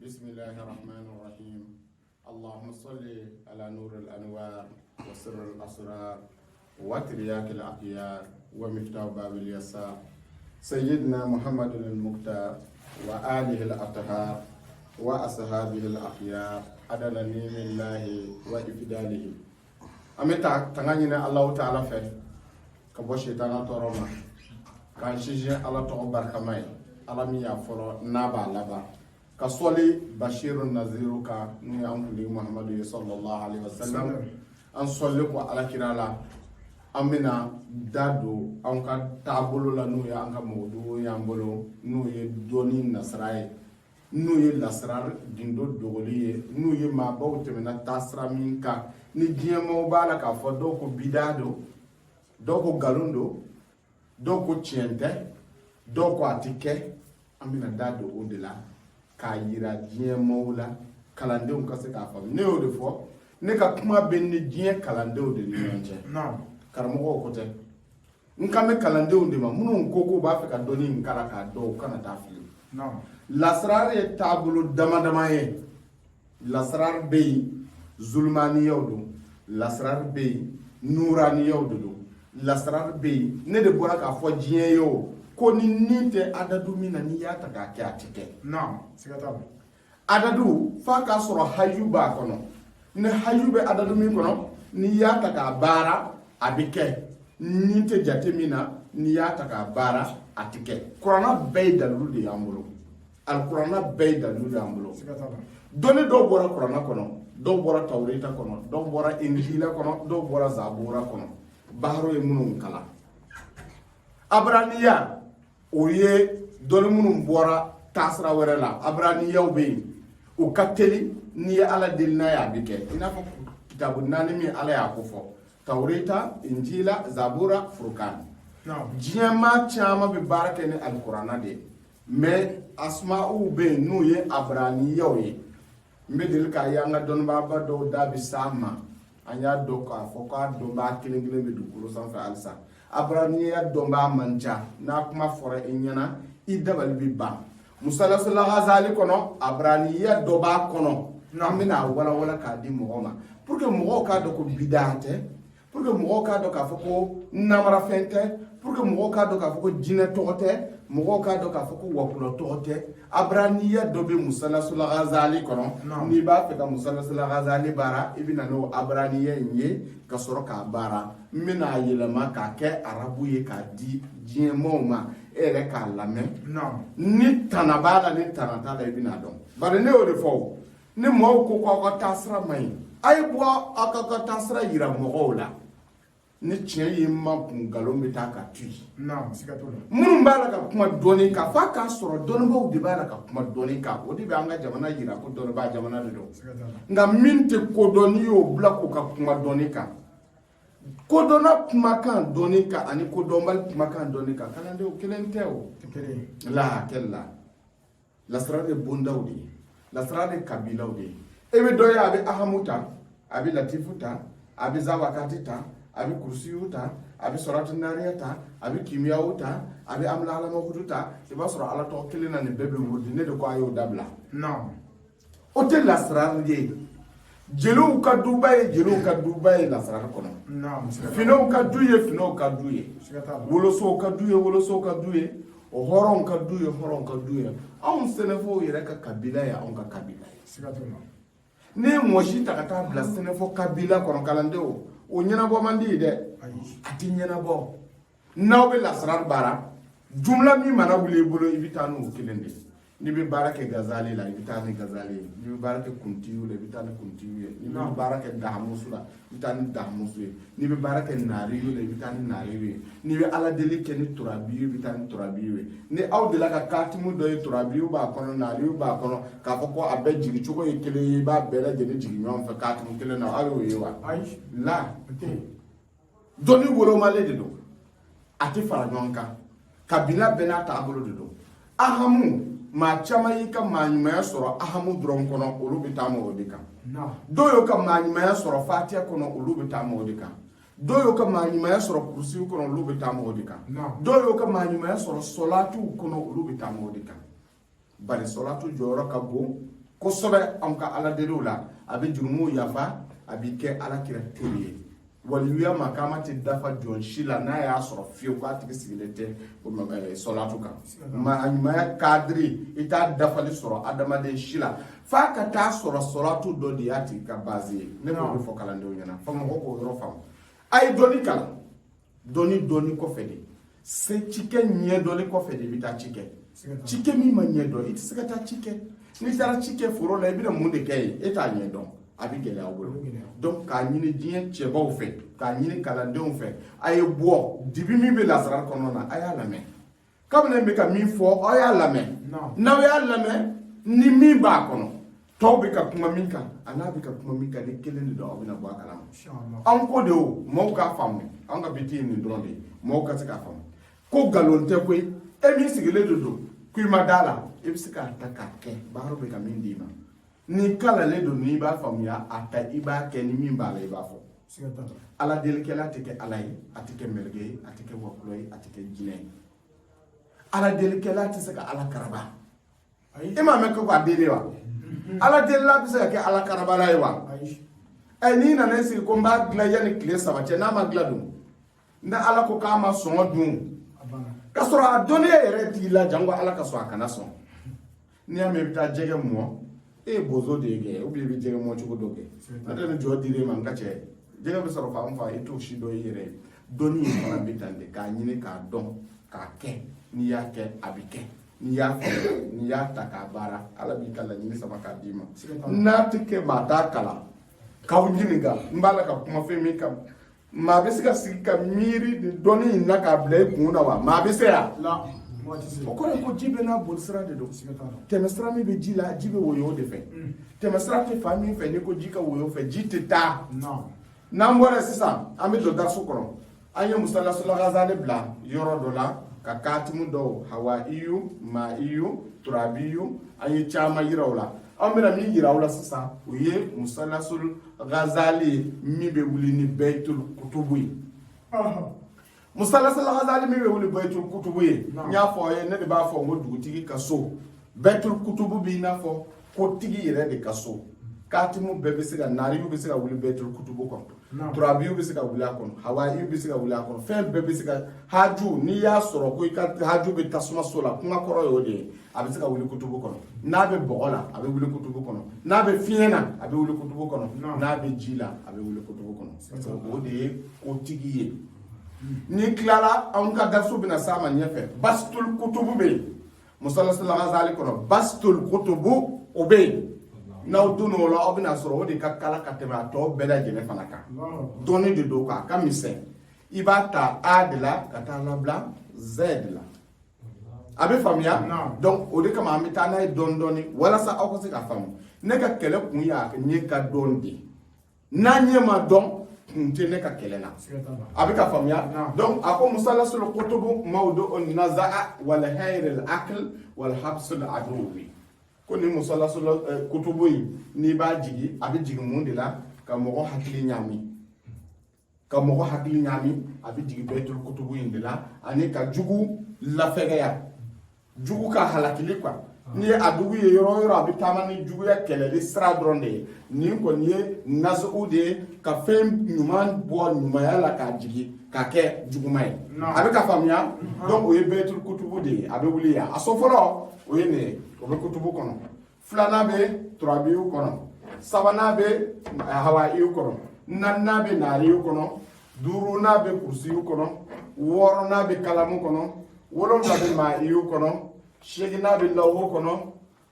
بسم الله الرحمن الرحيم اللهم صل على نور الأنوار وسر الأسرار وترياك الأخيار ومفتاح باب اليسار سيدنا محمد المختار وآله الأطهار وأصحابه الأخيار عدد نعم الله وإفداله أمتا تغنينا الله تعالى فيه كبو شيطان تورما كان شيجي الله تغبر كماي الله ميا فرو نابا لبا كسولي بشير النذير كا نوي أنكلي محمد صلى الله عليه وسلم أن صليكو على كرالا أمنا دادو أنك تابلو لا نوي أنك مودو يامبلو نوي دوني نصراي نوي لاسرار ديندو دولي نوي ما باو تمنا تاسرا مينكا ni diemo bala ka fo doko bidado doko galundo doko tiente doko atike amina dado odela ka yira diemo la kalande on kase ka fam ne o de fo ne ka kuma ben ni dien kalande o de ni nje non karamo ko te nkame kalande o de ma munu koko ba fe ka doni nkara ka do kana ta fi non lasrar e tabulu dama ye lasrar bey zulmani yawdu lasrar bey nurani yawdu lasrar bey ne de bora ka fo jien yo ko ni ninte adadu mina ni yata ka ke atike non sigata adadu fa ka soro hayuba kono ne hayube adadu min kono ni yata ka bara abike ninte jatemina ni yata ka bara atike qur'ana bey dalu de ambulo al qur'ana bey dalu de ambulo sigata doni do bora qur'ana kono do bora tawrita kono do bora injila kono do bora zabura kono bahro e munun kala abraniya oye doni munun bora tasra werela abraniya be o kateli ni ala dilna ya bike ina fa kitabu nani mi ala ya kofo tawrita injila zabura furqan jema chama be barake ni alqur'ana de mais asma'u be nuye abraniya oye mbedel ka yanga don baba do dabi sama anya do ka foka do ba kilingile be du kuro san fa alsa abraniya do ba manja na kuma fora inyana idabal bi ba musalla sallallahu alaihi kono abraniya do ba kono namina wala ka di mogoma pour que mogo ka do ko bidante pour que mogo ka do ka foko namara fente pour que mogo ka do ka foko jine tote mogo ka do ka foko wakulo tote abraniya do be musalla sallallahu alaihi kono ni ba fe ka musalla sallallahu alaihi bara ibina no abraniya nye ka soro ka bara mina yelema ka ke arabu ye ka di jemo ma ere ka lame ni tanabala ni tanata da ibina don bare ne o de fo ni mo ko tasra mai ay bo aka tasra yira mo la ni tiɲɛ ye ma kun galon bɛ taa ka tu minnu b'a la ka kuma dɔɔni kan f'a k'a sɔrɔ dɔnnibaw de b'a la ka kuma dɔɔni kan o de bɛ an ka jamana yira ko dɔnnibaa jamana de don nka min tɛ kodɔn n'i y'o bila k'o ka kuma dɔɔni kan kodɔnna kumakan dɔɔni kan ani kodɔnbali kumakan dɔɔni kan kalandenw kelen tɛ o la hakɛli la lasara de bondaw de ye lasara de kabilaw de ye e bɛ dɔ ye a bɛ ahamu ta a bɛ latifu ta a bɛ zawakati ta abi kursiyu ta abi suratu nariya ta abi kimiyawu ta abi amla ala mahudu ta iba sura ala to kelina ni bebe wurdi ne de ko ayo dabla non o te lasrar ye jelu ka dubaye lasrar kono non fino ka duye woloso ka duye o horon ka duye on senefo yere ka kabila ya on ka kabila ne moshi ta ka ta bla senefo kabila kono kalandeo o ɲɛnabɔ man di dɛ a ti ɲɛnabɔ n'aw bɛ lasrar baara jumla min mana wuli i bolo i bɛ taa n'o kelen de n'i bɛ baara kɛ gazali la i bɛ taa ni gazali ye n'i bɛ baara kɛ kuntigiw la i bɛ taa ni kuntigiw ye n'i bɛ baara kɛ dahamusu la i bɛ taa ni dahamusu ye n'i bɛ baara kɛ naariyu la i bɛ taa ni naariyu ye n'i bɛ ala deli kɛ ni turabiyu i bɛ taa ni turabiyu ye ni aw dela ka katimu dɔ ye turabiyu b'a kɔnɔ naariyu b'a kɔnɔ k'a fɔ ko a bɛɛ jigi cogo ye kelen ye i b'a bɛɛ lajɛlen jigi ɲɔgɔn fɛ katimu kelen na aw y'o ye wa la dɔnni wolomalen de don a tɛ fara ɲɔgɔn kan kabila bɛɛ n'a taabolo de don ahamu maa caman y'i ka maa ɲumanya sɔrɔ ahamu dɔrɔn kɔnɔ olu bɛ taa o de kan dɔw y'o ka maa ɲumanya sɔrɔ fatiha kɔnɔ olu bɛ taa o de kan dɔw y'o ka maa ɲumanya sɔrɔ kurusiw kɔnɔ olu bɛ taa o de kan dɔw y'o ka maa ɲumanya sɔrɔ sɔlatiw kɔnɔ olu bɛ taa o de kan bari sɔlatu jɔyɔrɔ ka bon kosɛbɛ anw ka ala deliw la a bɛ jurumu yafa a bɛ kɛ ala kira teri ye waliluya makama tɛ dafa jɔn si la n'a y'a sɔrɔ fiyewu k'a tigi sigilen tɛ sɔlatu kan a ɲumanya kadiri i t'a dafali sɔrɔ adamaden si la f'a ka taa sɔrɔ sɔlatu dɔ de y'a tigi ka base ye ne b'o de fɔ kalandenw ɲɛna fɔ mɔgɔw k'o yɔrɔ faamu a ye dɔnni kalan dɔnni kɔfɛ de se cikɛ ɲɛdɔnni kɔfɛ de i bɛ taa ci kɛ cikɛ min ma ɲɛdɔn i tɛ se ka taa ci kɛ n'i taara ci kɛ foro la i bɛna mun de kɛ yen e t'a ɲɛdɔn a bɛ gɛlɛya aw bolo donc k'a ɲini diɲɛ cɛbaw fɛ k'a ɲini kalandenw fɛ a ye bɔ dibi min bɛ lasara kɔnɔna na a y'a lamɛn kabini bɛ ka min fɔ aw y'a lamɛn n'aw y'a lamɛn ni min b'a kɔnɔ tɔw bɛ ka kuma min kan a n'a bɛ ka kuma min kan ni kelen de don aw bɛna bɔ a kalama anw ko de o maaw k'a faamu anw ka biti ye nin dɔrɔn de ye maaw ka se k'a faamu ko nkalon tɛ koyi e min sigilen de don k'i ma da la i bɛ se k'a ta k'a kɛ baara bɛ ka min d'i ma ni kalalen don n'i b'a faamuya a ta i b'a kɛ ni min b'a la i b'a fɔ ala delikɛla tɛ kɛ ala ye a tɛ kɛ mɛrɛkɛ ye a tɛ kɛ wakulɔ ye a tɛ kɛ jinɛ ye ala delikɛla tɛ se ka ala karaba e m'a mɛn ko k'a deli wa ala delila bɛ se ka kɛ ala karabala ye wa n'i nana e sigi ko n b'a dilan yanni tile 3 cɛ n'a ma dilan dun ni ala ko k'a ma sɔngɔ dun ka sɔrɔ a dɔnniya yɛrɛ tigi la jango ala ka sɔn a kana sɔn n'i y'a mɛn i bɛ taa jɛgɛ mɔ e ye bozo de ye kɛ ou bien i bɛ jɛgɛ mɔ cogo dɔ kɛ n'o tɛ ni jɔ dir'e ma n ka cɛ jɛgɛ bɛ sɔrɔ fan o fan i t'o si dɔ i yɛrɛ ye dɔnni in fana bɛ tan de k'a ɲini k'a dɔn k'a kɛ n'i y'a kɛ a bɛ kɛ n'i y'a faamuya n'i y'a ta k'a baara ala b'i ka laɲini sama k'a d'i ma n'a tɛ kɛ maa t'a kalan k'aw ɲininka n b'a la ka kuma fɛn min kan maa bɛ se ka sigi ka miiri ni dɔnni in na k'a bila i kun na wa maa bɛ se yan o kɔrɔ ye ko ji bɛ n'a boli sira de don tɛmɛ sira min bɛ ji la ji bɛ woyo o de fɛ tɛmɛ sira tɛ fan min fɛ n'i ko ji ka woyo fɛ ji tɛ taa n'an bɔra sisan an bɛ don daraso kɔnɔ an ye musalasola gazali bila yɔrɔ dɔ la ka katimu dɔw hawaiyu maiyu turabiyu an ye caman yira o la an bɛna min yira o la sisan o ye musalasola gazali min bɛ wuli ni bɛyitul kutubu ye musalasola gazali min bɛ wuli bɛyitul kutubu ye n y'a fɔ aw ye ne de b'a fɔ n ko dugutigi ka so bɛyitul kutubu b'i n'a fɔ kotigi yɛrɛ de ka so katimu bɛɛ bɛ se ka naariyu bɛ se ka wuli bɛyitul kutubu kɔnɔ turabiyu bɛ se ka wuli a kɔnɔ hawaiyu bɛ se ka wuli a kɔnɔ fɛn bɛɛ bɛ se ka haju n'i y'a sɔrɔ ko i ka haju bɛ tasuma so la kuma kɔrɔ ye o de ye a bɛ se ka wuli kutubu kɔnɔ n'a bɛ bɔgɔ la a bɛ wuli kutubu kɔnɔ n'a bɛ fiɲɛ na a bɛ wuli kutubu kɔnɔ n'a bɛ ji la a bɛ wuli kutubu kɔnɔ o de ye kotigi ye ni tilala anw ka daraso bɛna s'a ma ɲɛfɛ basitul kutubu bɛ yen musalasola gazali kɔnɔ basitul kutubu o bɛ yen n'aw donna o la aw bɛna sɔrɔ o de ka kala ka tɛmɛ a tɔ bɛɛ lajɛlen fana kan dɔnni de don a ka misɛn i b'a ta a de la ka taa labila z de la a bɛ faamuya donc o de kama an bɛ taa n'a ye dɔɔni dɔɔni walasa aw ka se k'a faamu ne ka kɛlɛ kun y'a ɲɛ ka dɔn de n'a ɲɛ ma dɔn kun tɛ ne ka kɛlɛ la a bɛ ka faamuya donc a ko musalasul kutubu mawdu an-nazaa wal hayr al-aql wal habs al-aduwi ko ni musalasola kutubu in n'i b'a jigi a bɛ jigin mun de la ka mɔgɔ hakili ɲaami a bɛ jigin bɛyitul kutubu in de la ani ka jugu lafɛgɛya jugu ka halakili quoi n'i ye a dugu ye yɔrɔ yɔrɔ a bɛ taama ni juguya kɛlɛli sira dɔrɔn de ye nin kɔni ye nazugu de ye ka fɛn ɲuman bɔ ɲumanya la k'a jigi ka kɛ juguman ye a bɛ ka faamuya donc o ye bɛyitul kutubu de ye a bɛ wuli yan a so fɔlɔ o ye nin ye o bɛ kutubu kɔnɔ filanan bɛ turabiyu kɔnɔ sabanan bɛ hawaiyu kɔnɔ naaninan bɛ naariyu kɔnɔ duurunan bɛ kursiyu kɔnɔ wɔɔrɔnan bɛ kalamu kɔnɔ wolonwula bɛ maiyu kɔnɔ seginnan bɛ lawho kɔnɔ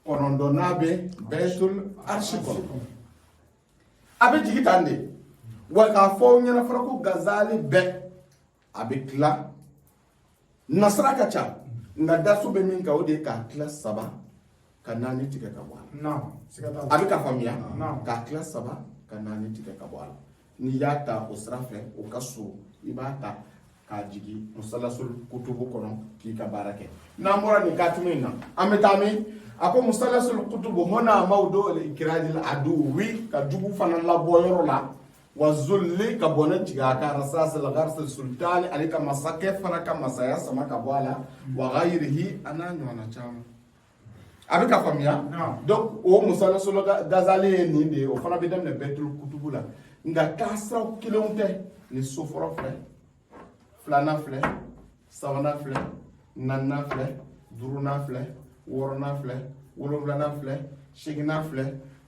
kɔnɔntɔnnan bɛ bɛyitul arshi kɔnɔ a bɛ jigi tan de wa k'a fɔ aw ɲɛna fana ko gazali bɛɛ a bɛ tila nasara ka ca nka daso bɛ min kan o de ye k'a tila 3 ka 4 tigɛ ka bɔ a la a bɛ ka faamuya k'a tila 3 ka 4 tigɛ ka bɔ a la n'i y'a ta o sira fɛ o ka so i b'a ta k'a jigi musalasul kutubu kɔnɔ k'i ka baara kɛ n'an bɔra nin katimu in na an bɛ taa min a ko musalasul kutubu hɔna mawdu al-ikradil aduwi ka jugu fana labɔ yɔrɔ la wa zulli ka bɔnɛ jigin a kan rasasil gharsil sultani ale ka masakɛ fana ka masaya sama ka bɔ a la wa ghayrihi a n'a ɲɔgɔnna caman a bɛ ka faamuya donc o musalasolo gazali ye nin de ye o fana bɛ daminɛ bɛtul kutubu la nka taasiraw kelenw tɛ ni sofɔrɔ filɛ filanan filɛ sabanan filɛ naaninan filɛ duurunan filɛ wɔɔrɔnan filɛ wolonfilanan filɛ seginnan filɛ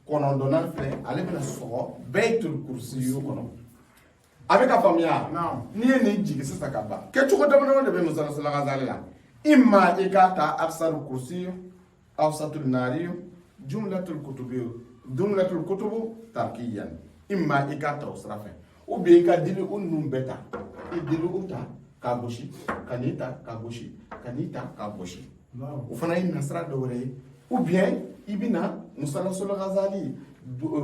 kɔnɔntɔnnan filɛ ale bɛna sɔgɔ bɛtul kursiyu kɔnɔ a bɛ ka faamuya n'i ye nin jigi sisan ka ban kɛcogo damadama de bɛ musalasolo gazali la imma i k'a ta aksaru kursiyu awsatul naariyu jumlatul kutubu tarkiyan imma i k'a ta o sira fɛ ou bien i ka dili o ninnu bɛɛ ta i dili o ta k'a gosi ka n'i ta k'a gosi ka n'i ta k'a gosi o fana ye nasira dɔ wɛrɛ ye ou bien i bɛna musalasolo gazali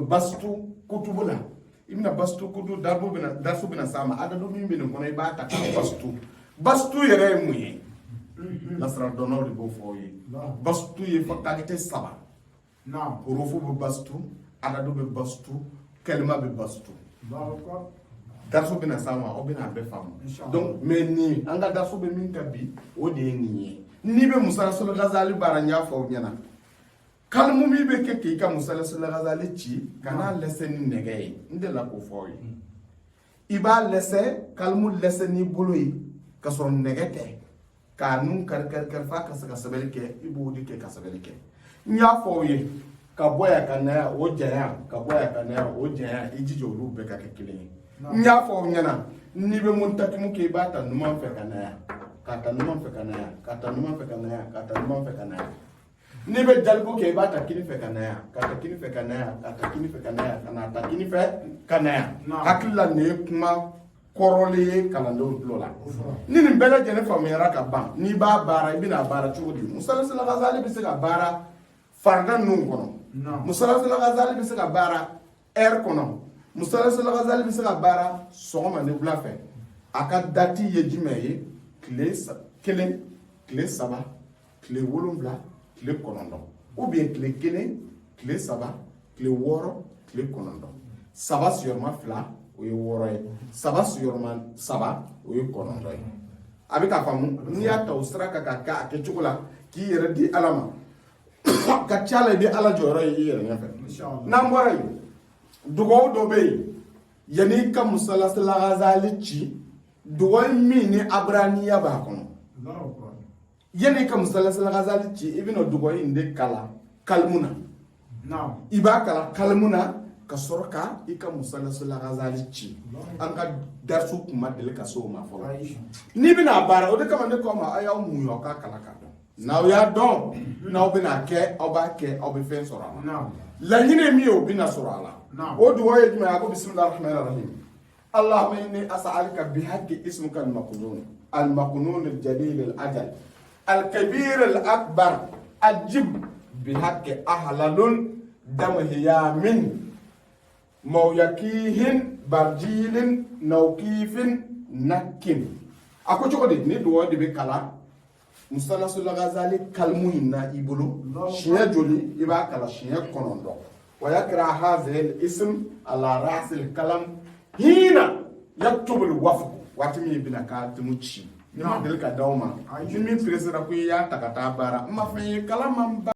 bastu kutubu la i bɛna bastu kutubu darsu bɛna s'a ma adadu min bɛ nin kɔnɔ i b'a ta k'a bastu yɛrɛ ye mun ye nasira dɔnnaw de b'o fɔ aw ye bastu ye qualité 3 hurufu bɛ bastu adadu bɛ bastu kalima bɛ bastu darsu bɛna s'a ma aw bɛna a bɛɛ faamu donc mais nin an ka darsu bɛ min ka bi o de ye nin ye n'i bɛ musalasolo gazali baara n y'a fɔ aw ɲɛna kalimu min bɛ kɛ k'i ka musalasolo gazali ci ka n'a lɛsɛ ni nɛgɛ ye n delila k'o fɔ aw ye i b'a lɛsɛ kalimu lɛsɛ n'i bolo ye ka sɔrɔ nɛgɛ tɛ k'a nun kari f'a ka se ka sɛbɛnni kɛ i b'o de kɛ ka sɛbɛnni kɛ n y'a fɔ aw ye ka bɔ yan ka na yan o janya ka bɔ yan ka na yan o janya i jija olu bɛɛ ka kɛ kelen ye n y'a fɔ aw ɲɛna n'i bɛ muntakimu kɛ i b'a ta numan fɛ ka na yan k'a ta numan fɛ ka na yan k'a ta numan fɛ ka na yan k'a ta numan fɛ ka na yan n'i bɛ jalibu kɛ i b'a ta kini fɛ ka na yan k'a ta kini fɛ ka na yan k'a ta kini fɛ ka na yan ka n'a ta kini fɛ ka na yan hakili la nin ye kuma kɔrɔlen ye kalandenw tulo la ni nin bɛɛ lajɛlen faamuyara ka ban n'i b'a baara i bɛna a baara cogo di musalasolo gazali bɛ se ka baara farigan ninnu kɔnɔ musalasolo gazali bɛ se ka baara heure kɔnɔ musalasolo gazali bɛ se ka baara sɔgɔma ni wula fɛ a ka dati ye jumɛn ye tile 1 tile 3 tile 7 tile 9 ou bien tile 1 tile 3 tile 6 tile 9 saba sigiyɔrɔma 2 o ye 6 ye saba sigiyɔrɔma 3 o ye 9 ye a bɛ ka faamu n'i y'a ta o sira kan ka kɛ a kɛcogo la k'i yɛrɛ di ala ma ka ca la i bɛ ala jɔyɔrɔ ye i yɛrɛ ɲɛfɛ n'an bɔra yen dugawu dɔ bɛ yen yanni i ka musalasolo gazali ci dugawu min ni aburaniya b'a kɔnɔ yanni i ka musalasolo gazali ci i bɛna dugawu in de kalan kalimu na i b'a kalan kalimu na ka sɔrɔ ka i ka musalasolo gazali ci an ka darsu kun ma deli ka se o ma fɔlɔ n'i bɛna a baara o de kama ne kɔ ma a y'aw muɲu aw ka kalan k'a dɔn n'aw y'a dɔn n'aw bɛna kɛ aw b'a kɛ aw bɛ fɛn sɔrɔ a la laɲini min ye o bɛna sɔrɔ a la o dugawu ye jumɛn ye a ko bisimilahi rahmani rahim allahumma inni as'aluka bihaqqi ismika al-maknun al-jalil al-ajal al-kabir al-akbar ajib bihaqqi ahlalun damhiyamin mawyakihin barjilin nawkifin nakin a ko cogo di ni dugawu de bɛ kalan musalasolo gazali kalimu in na i bolo siɲɛ joli i b'a kalan siɲɛ 9 wa yakra hadhihi al-ism ala ra's al-kalam hina yaktubu al-wafd waati min bɛna k'a tɛmu ci ni ma deli ka d'aw ma ni min presera ko i y'a ta ka taa baara n ma fɛn ye kalan man